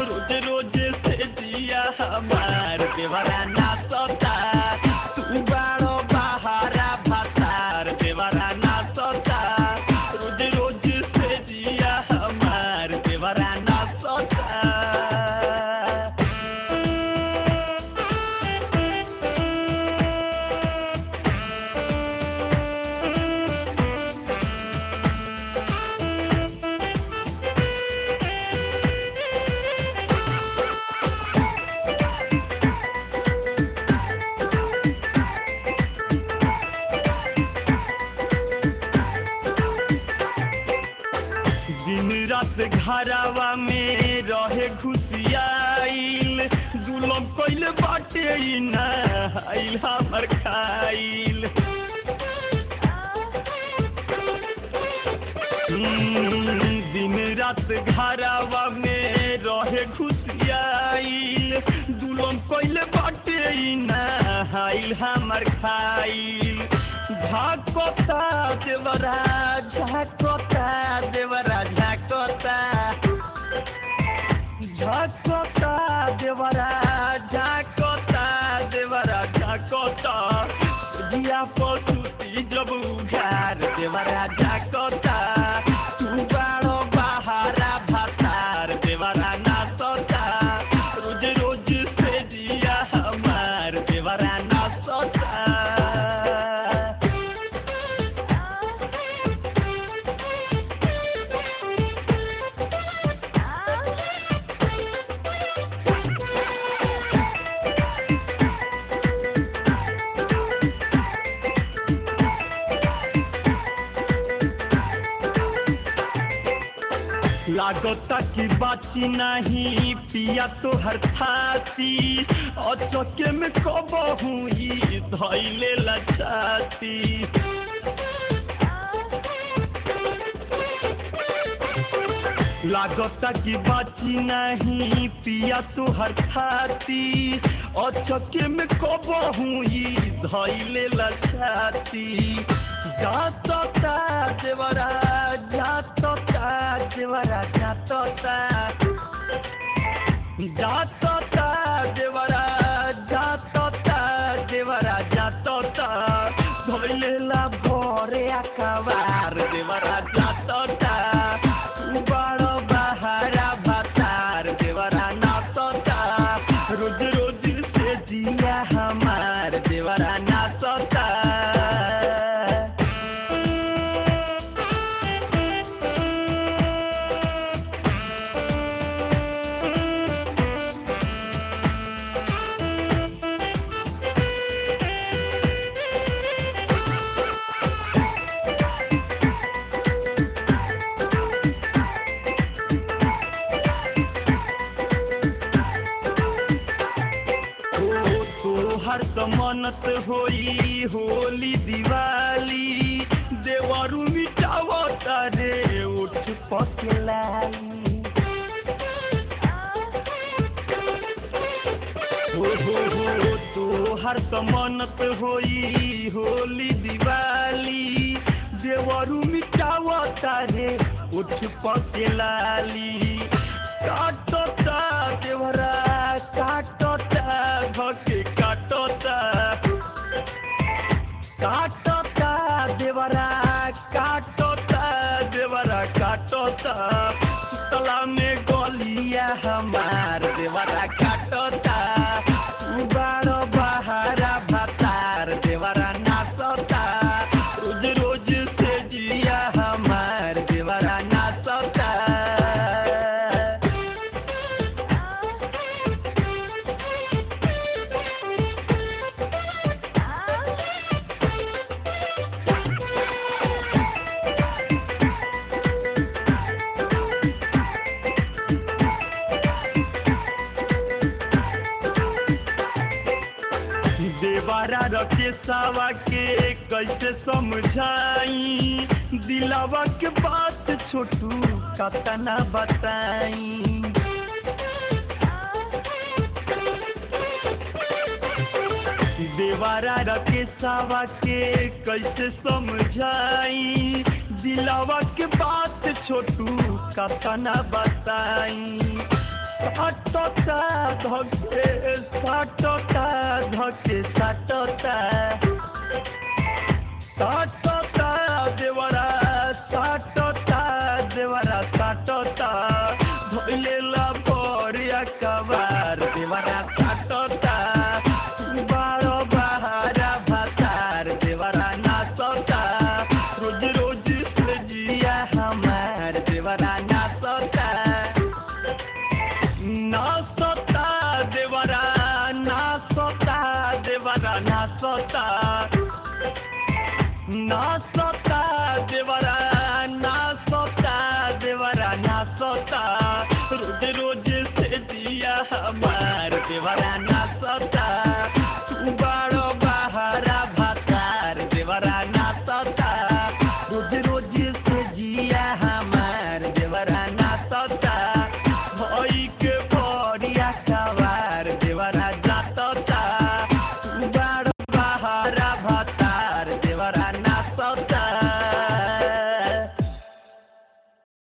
रोज रोज से जिया हमार देवरा नाचता तू बाड़ो बहारा भातार देवरा नाचता रोज रोज से जिया हमार देवरा नाचता रात घरवा में रहे घुसियाइल जुलम कइल बाटे आइल हमर खाइल दिन रात घरवा में रहे घुसियाइल जुलम कइल बाटे आइल हमर खाइल झाकोता देवरा झाकोता देवरा झाकोता झाकोता देवरा झाकोता देवरा झाकोता जिया पसुती जब उघार देवरा झाकोता तू बाड़ो बहारा भातार देवरा नाचता रोज रोज से जिया हमार देवरा नाचता लागता कि बाची नहीं पिया तो हर थाती अचके में कबहू ई धइले लछाती लागता कि बाची नहीं पिया तो हर थाती अचके में कबहू ई धइले लछाती जातता देवरा जातता देवरा जातता जातता देवरा जातता देवरा जातता धइलेला भरे आकावार देवरा जातता बाड़ो बहारा भातार देवरा नाचता रोज रोज से जिया हमार देवरा नाचता हर मनत होई होली दिवाली देवरू मिटावता रे उठ पकलाई हो तो हर मनत होई होली दिवाली देवरू मिटावता रे उठ पकलाई काटता देवरा काटता भके काटता काटता देवरा काटता देवरा काटता सुतला में गलिया हमार देवरा काटता बाड़ो बहारा भातार देवरा नाचता रोज रोज से जिया हमार देवरा नाचता देवारा रखे सावा के कैसे समझाई, दिलावा के बात छोटू कतना बताई। देवारा रखे सावा के कैसे समझाई, दिलावा के बात छोटू कतना बताई। साटोता धके साटोता धके साटोता साटोता देवरा साटोता देवरा साटोता धोइलेला बोरिया कबार देवरा साटोता बारो बहारा भातार देवरा नाचोता रोज रोज से जिया हमार देवरा नाचोता नाचोता देवरा नाचोता देवरा नाचोता नाचोता देवरा नाचोता देवरा नाचोता रोज रोज से दिया हमार देवरा नाचोता तू बड़ो बहारा भातार देवरा नाचोता रोज रोज से जिया हमार देवरा नाचोता।